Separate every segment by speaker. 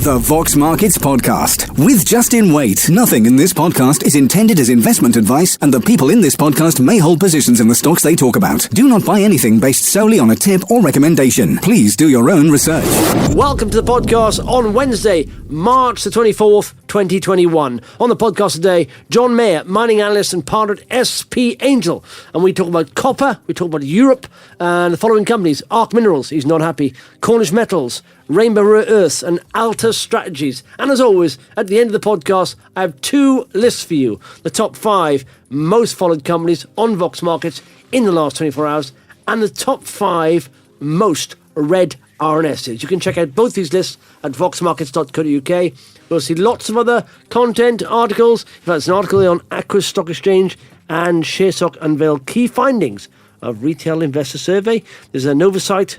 Speaker 1: The Vox Markets Podcast with Justin Waite. Nothing in this podcast is intended as investment advice, and the people in this podcast may hold positions in the stocks they talk about. Do not buy anything based solely on a tip or recommendation. Please do your own research.
Speaker 2: Welcome to the podcast on Wednesday, March the 24th, 2021. On the podcast today, John Meyer, mining analyst and partner at SP Angel. And we talk about copper, we talk about Europe, and the following companies: Arc Minerals, he's not happy; Cornish Metals, Rainbow Rare Earths, and Altus Strategies. And as always, at the end of the podcast, I have two lists for you. The top 5 most followed companies on Vox Markets in the last 24 hours, and the top 5 most read RNSs. You can check out both these lists at voxmarkets.co.uk. You'll see lots of other content, articles. In fact, there's an article on Aquis Stock Exchange, and ShareSoc unveil key findings of retail investor survey. There's a Novacyte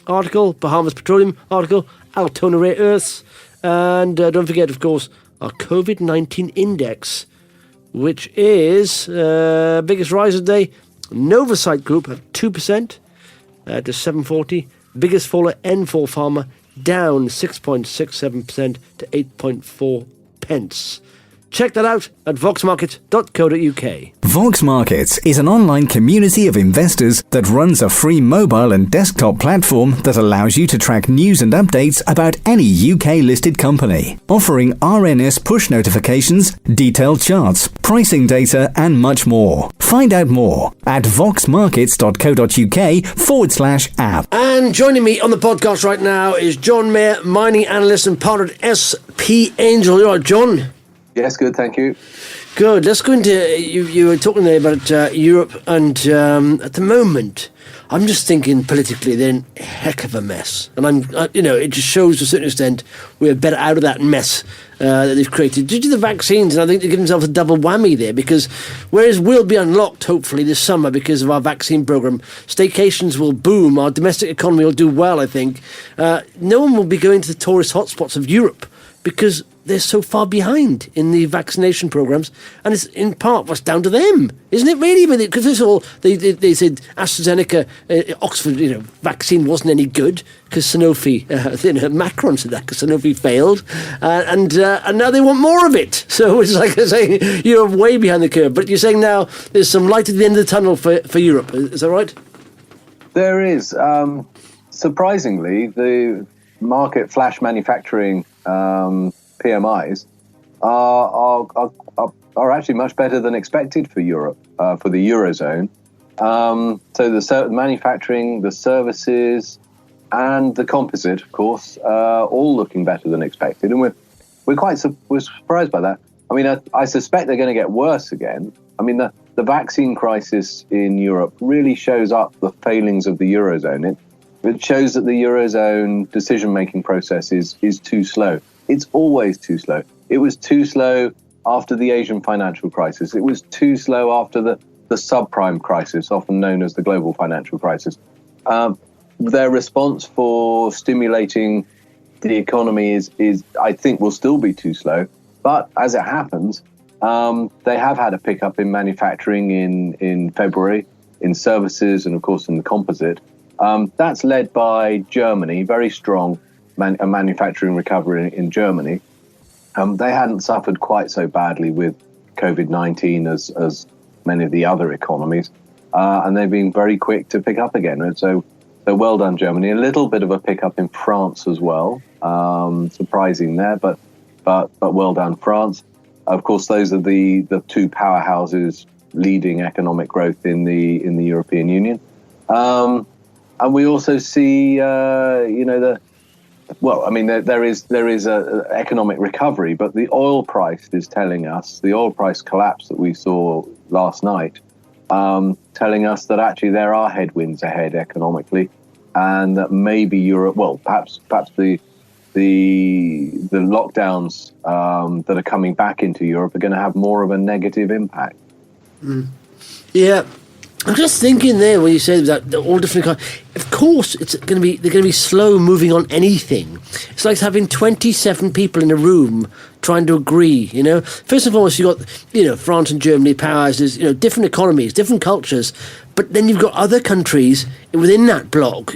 Speaker 2: article, Bahamas Petroleum article, Altona Rare Earths, and don't forget, of course, our COVID-19 index, which is biggest rise of the day. Novacyte Group at 2% to 740. Biggest faller, N4 Pharma, down 6.67% to 8.4 pence. Check that out at voxmarkets.co.uk.
Speaker 1: Vox Markets is an online community of investors that runs a free mobile and desktop platform that allows you to track news and updates about any UK-listed company, offering RNS push notifications, detailed charts, pricing data, and much more. Find out more at voxmarkets.co.uk/app.
Speaker 2: And joining me on the podcast right now is John Meyer, mining analyst and partner at SP Angel. You all right, John?
Speaker 3: Yes, good, thank you.
Speaker 2: Good. Let's go into, you were talking there about Europe, and at the moment, I'm just thinking politically they're in a heck of a mess. And it just shows to a certain extent we're better out of that mess that they've created. Due to the vaccines, and I think they give themselves a double whammy there, because whereas we'll be unlocked, hopefully, this summer because of our vaccine programme, staycations will boom, our domestic economy will do well, I think. No one will be going to the tourist hotspots of Europe because they're so far behind in the vaccination programs, and it's in part what's down to them, isn't it? Really, because first of all, they said AstraZeneca, Oxford, vaccine wasn't any good because Sanofi, Macron said that because Sanofi failed, and now they want more of it. So it's like they're saying you're way behind the curve. But you're saying now there's some light at the end of the tunnel for Europe. Is that right?
Speaker 3: There is. Surprisingly, the market flash manufacturing PMIs are actually much better than expected for Europe, for the Eurozone. So the manufacturing, the services, and the composite, of course, all looking better than expected. And we're surprised by that. I mean, I suspect they're going to get worse again. I mean, the vaccine crisis in Europe really shows up the failings of the Eurozone. It shows that the Eurozone decision-making process is too slow. It's always too slow. It was too slow after the Asian financial crisis. It was too slow after the subprime crisis, often known as the global financial crisis. Their response for stimulating the economy is I think, will still be too slow. But as it happens, they have had a pickup in manufacturing in February, in services, and of course in the composite. That's led by Germany, very strong manufacturing recovery in Germany. They hadn't suffered quite so badly with COVID-19 as many of the other economies, and they've been very quick to pick up again. And so well done, Germany. A little bit of a pickup in France as well, surprising there, but well done, France. Of course, those are the two powerhouses leading economic growth in the European Union. And we also see, there is a economic recovery, but the oil price is telling us, the oil price collapse that we saw last night, telling us that actually there are headwinds ahead economically, and that maybe Europe, perhaps the lockdowns that are coming back into Europe are going to have more of a negative impact.
Speaker 2: Mm. Yeah. I'm just thinking there when you said that all different kinds. Of course, they're going to be slow moving on anything. It's like having 27 people in a room trying to agree. First and foremost, you got France and Germany, powerhouses, different economies, different cultures, but then you've got other countries within that bloc,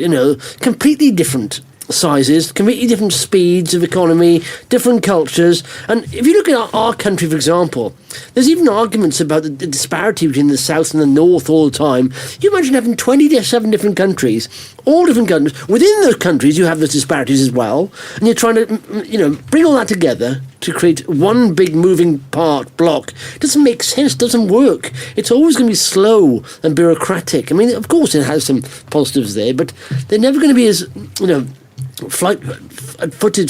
Speaker 2: completely different sizes, completely different speeds of economy, different cultures. And if you look at our country, for example, there's even arguments about the disparity between the south and the north all the time. You imagine having 27 different countries, all different countries. Within those countries, you have those disparities as well. And you're trying to, bring all that together to create one big moving part block. It doesn't make sense, doesn't work. It's always going to be slow and bureaucratic. I mean, of course, it has some positives there, but they're never going to be as,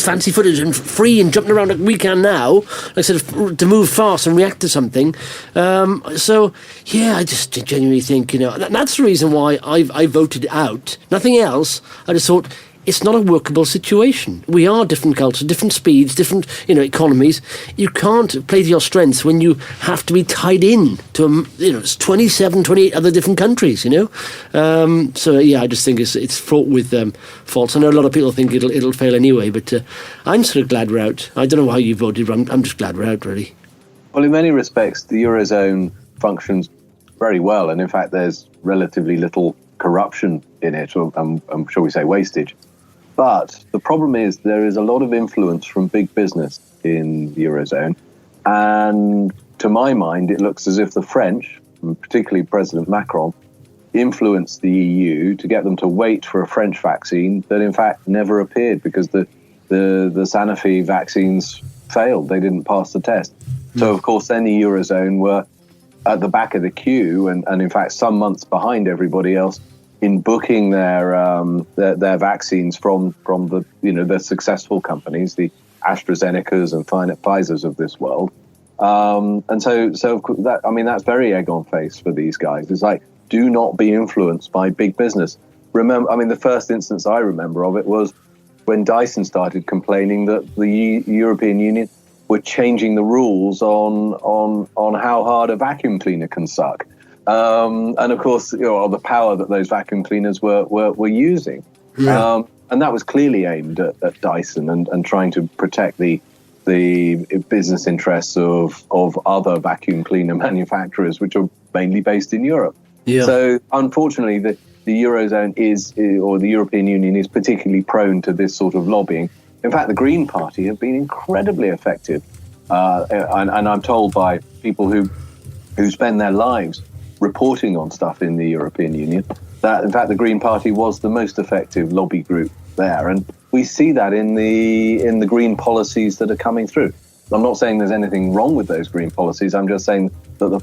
Speaker 2: fancy footage and free and jumping around like we can now, like I said, to move fast and react to something. I just genuinely think, that's the reason why I voted out. Nothing else. I just thought it's not a workable situation. We are different cultures, different speeds, different, economies. You can't play to your strengths when you have to be tied in to, 27, 28 other different countries, I just think it's fraught with faults. I know a lot of people think it'll fail anyway, but I'm sort of glad we're out. I don't know how you voted, but I'm just glad we're out, really.
Speaker 3: Well, in many respects, the Eurozone functions very well, and in fact, there's relatively little corruption in it, or shall we say wastage. But the problem is there is a lot of influence from big business in the Eurozone. And to my mind, it looks as if the French, and particularly President Macron, influenced the EU to get them to wait for a French vaccine that in fact never appeared because the Sanofi vaccines failed. They didn't pass the test. So, of course, then the Eurozone were at the back of the queue and in fact some months behind everybody else in booking their vaccines from the successful companies, the AstraZenecas and Pfizers of this world, and so that's very egg on face for these guys. It's like, do not be influenced by big business. Remember, the first instance I remember of it was when Dyson started complaining that the European Union were changing the rules on how hard a vacuum cleaner can suck. And of course, the power that those vacuum cleaners were using. Yeah. And that was clearly aimed at Dyson and trying to protect the business interests of other vacuum cleaner manufacturers, which are mainly based in Europe. Yeah. So unfortunately, the Eurozone or the European Union is particularly prone to this sort of lobbying. In fact, the Green Party have been incredibly effective. And I'm told by people who spend their lives reporting on stuff in the European Union, that in fact the Green Party was the most effective lobby group there, and we see that in the green policies that are coming through. I'm not saying there's anything wrong with those green policies. I'm just saying that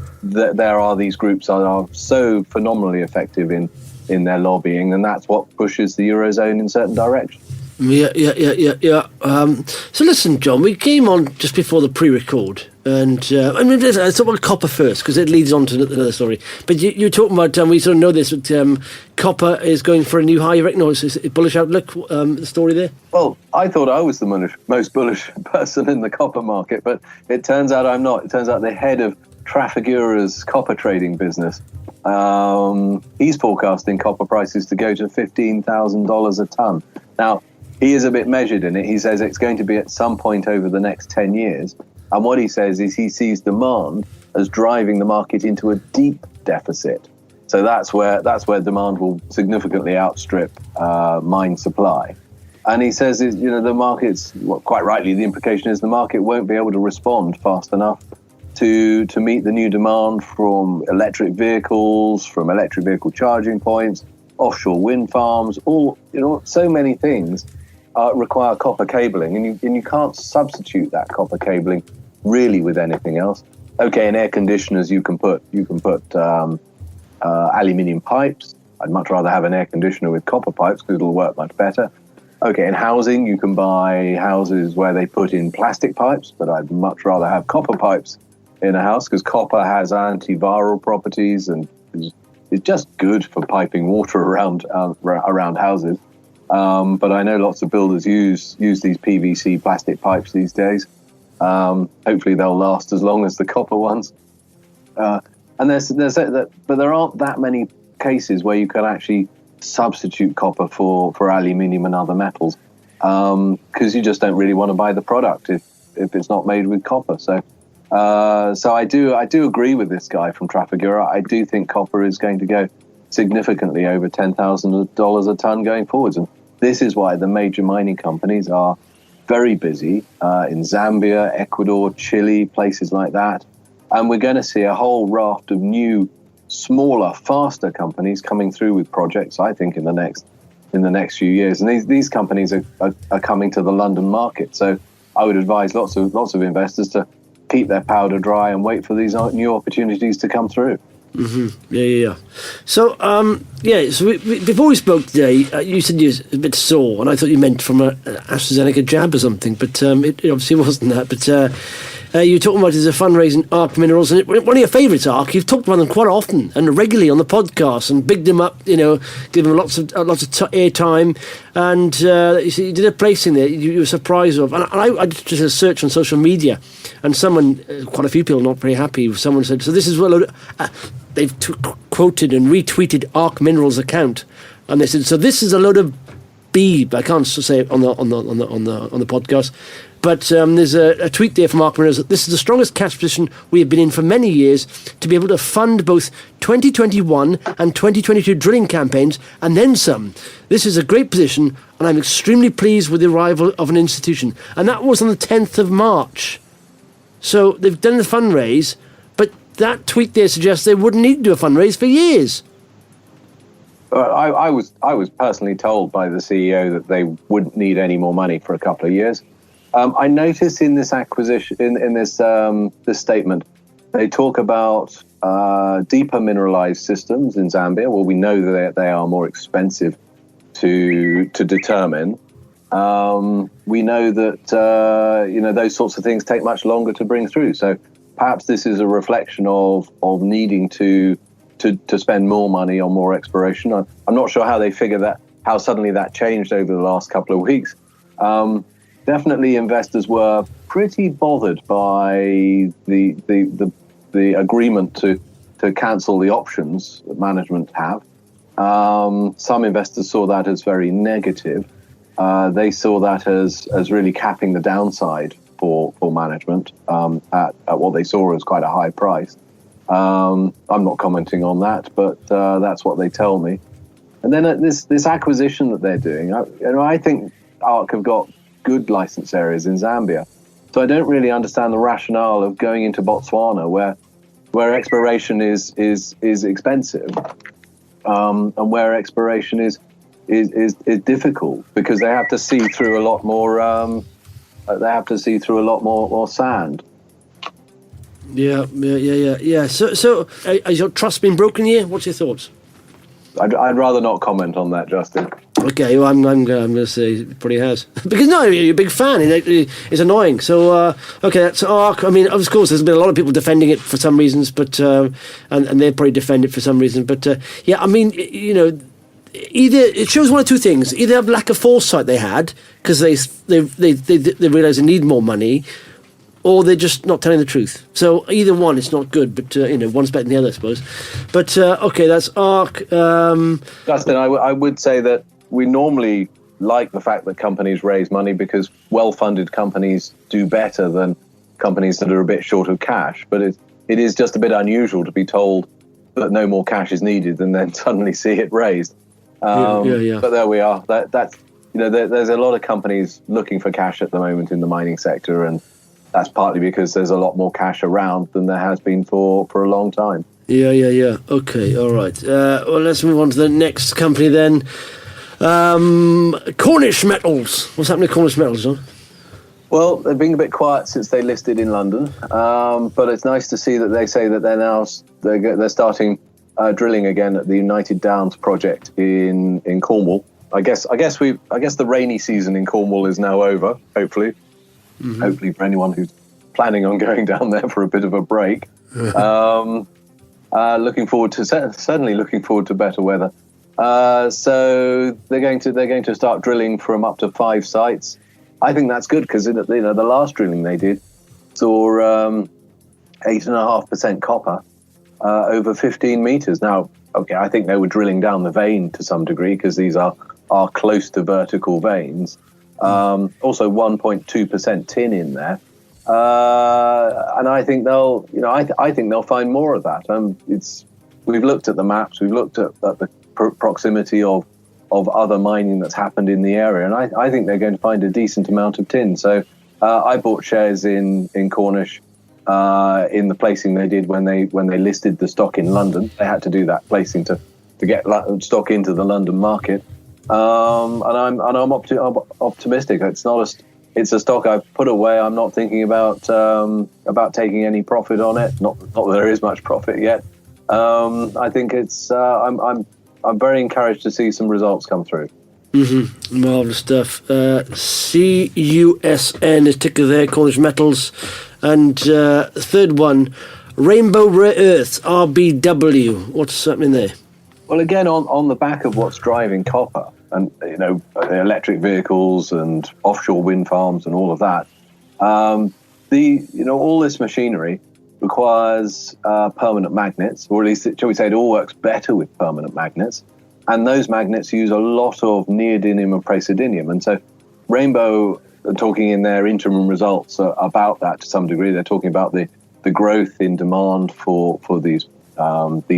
Speaker 3: there are these groups that are so phenomenally effective in their lobbying, and that's what pushes the Eurozone in certain directions.
Speaker 2: Yeah. So listen, John, we came on just before the pre-record, and let's talk about copper first, because it leads on to another story. But you're talking about, we sort of know this, but copper is going for a new high. You reckon, is it bullish outlook, the story there?
Speaker 3: Well, I thought I was the most bullish person in the copper market, but it turns out I'm not. It turns out the head of Trafigura's copper trading business, he's forecasting copper prices to go to $15,000 a ton. Now, he is a bit measured in it. He says it's going to be at some point over the next 10 years. And what he says is he sees demand as driving the market into a deep deficit. So that's where demand will significantly outstrip mine supply. And he says, the market's, quite rightly, the implication is the market won't be able to respond fast enough to meet the new demand from electric vehicles, from electric vehicle charging points, offshore wind farms, so many things require copper cabling, and you can't substitute that copper cabling really with anything else. Okay, in air conditioners you can put aluminium pipes. I'd much rather have an air conditioner with copper pipes because it'll work much better. Okay, in housing you can buy houses where they put in plastic pipes, but I'd much rather have copper pipes in a house because copper has antiviral properties and is just good for piping water around houses. But I know lots of builders use these PVC plastic pipes these days. Hopefully they'll last as long as the copper ones. But there aren't that many cases where you can actually substitute copper for aluminium and other metals, because you just don't really want to buy the product if it's not made with copper. So I do agree with this guy from Trafigura. I do think copper is going to go significantly over $10,000 a ton going forwards. And this is why the major mining companies are very busy in Zambia, Ecuador, Chile, places like that. And we're going to see a whole raft of new, smaller, faster companies coming through with projects, I think, in the next few years. And these companies are coming to the London market. So I would advise lots of investors to keep their powder dry and wait for these new opportunities to come through.
Speaker 2: Mm-hmm. Yeah. So, so before we spoke today, you said you were a bit sore, and I thought you meant from an AstraZeneca jab or something, but it obviously wasn't that. But you were talking about it as a fundraising ARC Minerals, and one of your favourites, ARC. You've talked about them quite often and regularly on the podcast, and bigged them up. Give them lots of airtime, and you did a placing there. You were surprised of, and I did just a search on social media, and quite a few people not very happy. Someone said, "So this is they've quoted and retweeted ARC Minerals account, and they said, "So this is a load of beeb." I can't say it on the podcast, but there's a tweet there from ARC Minerals that this is the strongest cash position we have been in for many years to be able to fund both 2021 and 2022 drilling campaigns and then some. This is a great position, and I'm extremely pleased with the arrival of an institution. And that was on the 10th of March. So they've done the fundraise, but that tweet there suggests they wouldn't need to do a fundraise for years.
Speaker 3: I was personally told by the CEO that they wouldn't need any more money for a couple of years. I noticed in this acquisition, in this statement, they talk about deeper mineralized systems in Zambia. Well, we know that they are more expensive to determine. We know that those sorts of things take much longer to bring through. So perhaps this is a reflection of needing to spend more money on more exploration. I'm not sure how they figure that, how suddenly that changed over the last couple of weeks. Definitely investors were pretty bothered by the agreement to cancel the options that management have. Some investors saw that as very negative. They saw that as really capping the downside for management at what they saw as quite a high price. I'm not commenting on that, but that's what they tell me. And then this acquisition that they're doing, I think ARC have got good license areas in Zambia. So I don't really understand the rationale of going into Botswana, where exploration is expensive, and where exploration is difficult because they have to see through a lot more. They have to see through a lot more sand.
Speaker 2: Yeah. So has your trust been broken here? What's your thoughts?
Speaker 3: I'd rather not comment on that, Justin.
Speaker 2: Okay, well, I'm going to say it probably has. Because, no, you're a big fan. It's annoying. So, okay, that's ARC. I mean, of course, there's been a lot of people defending it for some reasons, but and they'll probably defend it for some reason. But, yeah, I mean, either it shows one of two things. Either a lack of foresight they had, because they realise they need more money, or they're just not telling the truth. So either one, it's not good, but, one's better than the other, I suppose. But, okay, that's ARC.
Speaker 3: Justin, I would say that we normally like the fact that companies raise money because well-funded companies do better than companies that are a bit short of cash. But it is just a bit unusual to be told that no more cash is needed and then suddenly see it raised.
Speaker 2: Yeah.
Speaker 3: But there we are. That's there's a lot of companies looking for cash at the moment in the mining sector, and that's partly because there's a lot more cash around than there has been for a long time.
Speaker 2: Yeah. Okay, all right. Well, let's move on to the next company then. Cornish Metals. What's happening to Cornish Metals, John?
Speaker 3: Well, they've been a bit quiet since they listed in London, but it's nice to see that they say that they're starting drilling again at the United Downs project in Cornwall. I guess the rainy season in Cornwall is now over. Hopefully. Mm-hmm. Hopefully for anyone who's planning on going down there for a bit of a break. Looking forward to better weather. So they're going to start drilling from up to 5 sites. I think that's good because the last drilling they did saw 8.5% copper over 15 meters. Now, okay, I think they were drilling down the vein to some degree because these are close to vertical veins. Also 1.2% tin in there. And I think they'll find more of that. We've looked at the maps. We've looked at the proximity of other mining that's happened in the area, and I think they're going to find a decent amount of tin. So I bought shares in Cornish in the placing they did when they listed the stock in London. They had to do that placing to get stock into the London market, and I'm optimistic. It's a stock I've put away. I'm not thinking about taking any profit on it. Not that there is much profit yet. I think I'm very encouraged to see some results come through.
Speaker 2: Marvellous stuff. CUSN is ticker there, Cornish Metals. And third one, Rainbow Rare Earths, RBW. What's happening there?
Speaker 3: Well, again, on the back of what's driving copper and, electric vehicles and offshore wind farms and all of that, all this machinery requires permanent magnets, or at least, shall we say, it all works better with permanent magnets. And those magnets use a lot of neodymium and praseodymium. And so Rainbow are talking in their interim results about that to some degree. They're talking about the growth in demand for these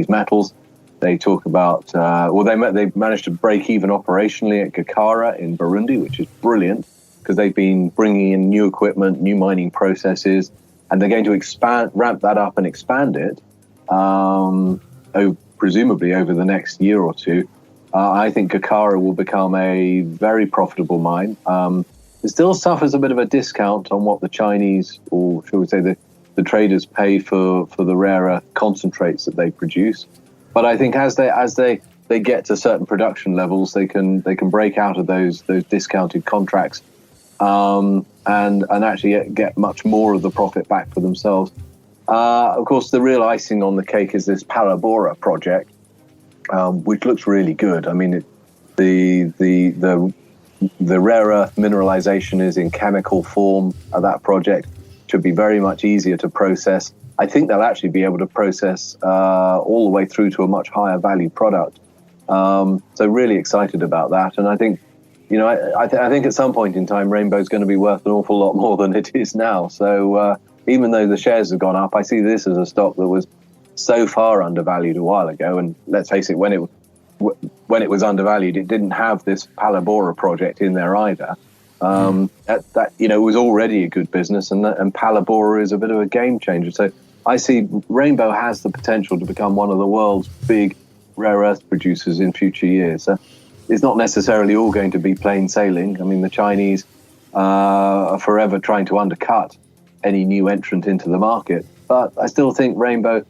Speaker 3: metals. They talk about, they've managed to break even operationally at Gakara in Burundi, which is brilliant because they've been bringing in new equipment, new mining processes, and they're going to ramp that up and expand it, presumably over the next year or two. I think Gakara will become a very profitable mine. It still suffers a bit of a discount on what the Chinese, or shall we say the traders, pay for the rare earth concentrates that they produce. But I think as they get to certain production levels, they can break out of those discounted contracts and actually get much more of the profit back for themselves. Of course, the real icing on the cake is this Palabora project, which looks really good. I mean, the rare earth mineralization is in chemical form of that project. Should be very much easier to process. I think they'll actually be able to process all the way through to a much higher value product. So really excited about that. And I think, I think at some point in time, Rainbow's going to be worth an awful lot more than it is now. So even though the shares have gone up, I see this as a stock that was so far undervalued a while ago. And let's face it, when it was undervalued, it didn't have this Palabora project in there either. It was already a good business, and Palabora is a bit of a game changer. So I see Rainbow has the potential to become one of the world's big rare earth producers in future years. So it's not necessarily all going to be plain sailing. I mean, the Chinese are forever trying to undercut any new entrant into the market, but I still think Rainbow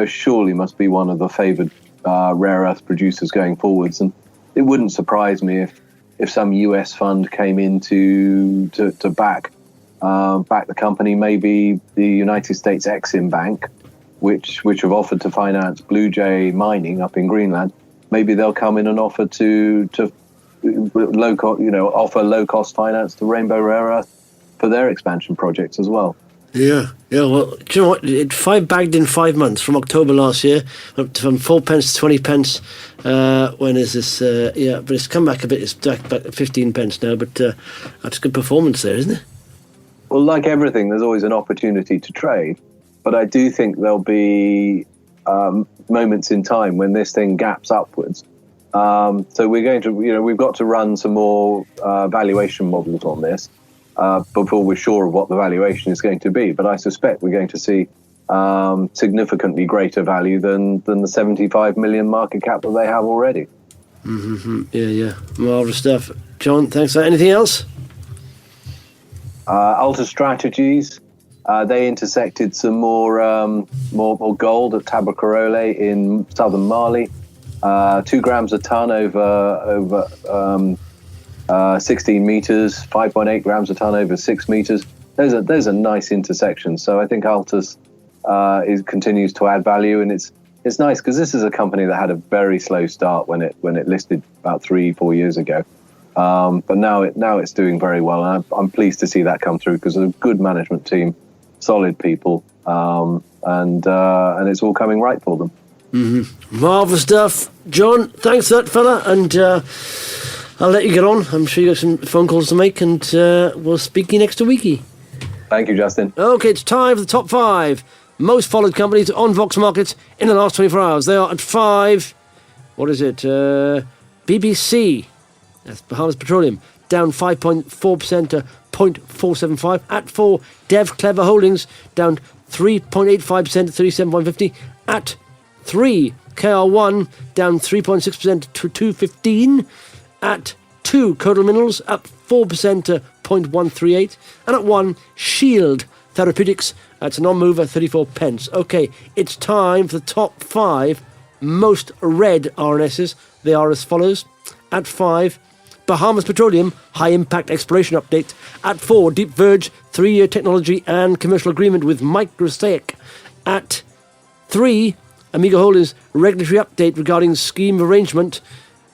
Speaker 3: surely must be one of the favoured rare earth producers going forwards, and it wouldn't surprise me if some US fund came in to back the company. Maybe the United States Exim Bank, which have offered to finance Blue Jay mining up in Greenland. Maybe they'll come in and offer offer low cost finance to Rainbow Rare Earth for their expansion projects as well.
Speaker 2: Yeah. Well, do you know what? It bagged in 5 months from October last year, from 4 pence to 20 pence. When is this? But it's come back a bit. It's back at 15 pence now. But that's good performance there, isn't it?
Speaker 3: Well, like everything, there's always an opportunity to trade. But I do think there'll be moments in time when this thing gaps upwards. So we're going to, we've got to run some more valuation models on this before we're sure of what the valuation is going to be. But I suspect we're going to see significantly greater value than the 75 million market cap that they have already.
Speaker 2: Mm-hmm. Yeah. Marvellous stuff. John, thanks for that. Anything else?
Speaker 3: Altus Strategies. They intersected some more gold at Tabakorole in southern Mali. 2 grams a ton over 16 meters, 5.8 grams a ton over 6 meters. There's a nice intersection. So I think Altus continues to add value, and it's nice because this is a company that had a very slow start when it listed about 3-4 years ago. But now it's doing very well, and I'm pleased to see that come through because it's a good management team, solid people, and it's all coming right for them.
Speaker 2: Mm-hmm. Marvellous stuff. John, thanks for that, fella, and I'll let you get on. I'm sure you got some phone calls to make, and we'll speak to you next weeky.
Speaker 3: Thank you, Justin.
Speaker 2: Okay, it's time for the top 5 most followed companies on Vox Markets in the last 24 hours. They are at 5. What is it? BBC, that's Bahamas Petroleum, down 5.4% to 0.475. At 4, Dev Clever Holdings, down 3.85% to 37.50. At 3, KR1, down 3.6% to 2.15. At 2, Codal Minerals, up 4% to 0.138. And at 1, Shield Therapeutics, that's a non-mover, 34 pence. Okay, it's time for the top 5 most read RNSs. They are as follows. At 5, Bahamas Petroleum, High Impact Exploration Update. At 4, Deep Verge, 3-year technology and commercial agreement with Microstake. At 3, Amiga Holdings, regulatory update regarding scheme arrangement.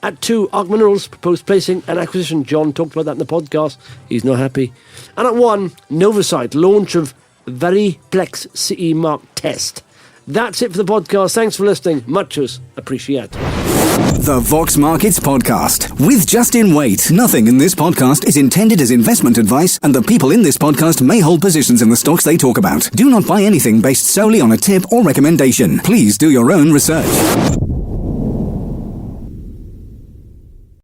Speaker 2: At 2, Arc Minerals, proposed placing and acquisition. John talked about that in the podcast. He's not happy. And at 1, Noversight, launch of Variplex CE Mark test. That's it for the podcast. Thanks for listening. Muchos appreciate.
Speaker 1: The Vox Markets Podcast with Justin Waite. Nothing in this podcast is intended as investment advice, and the people in this podcast may hold positions in the stocks they talk about. Do not buy anything based solely on a tip or recommendation. Please do your own research.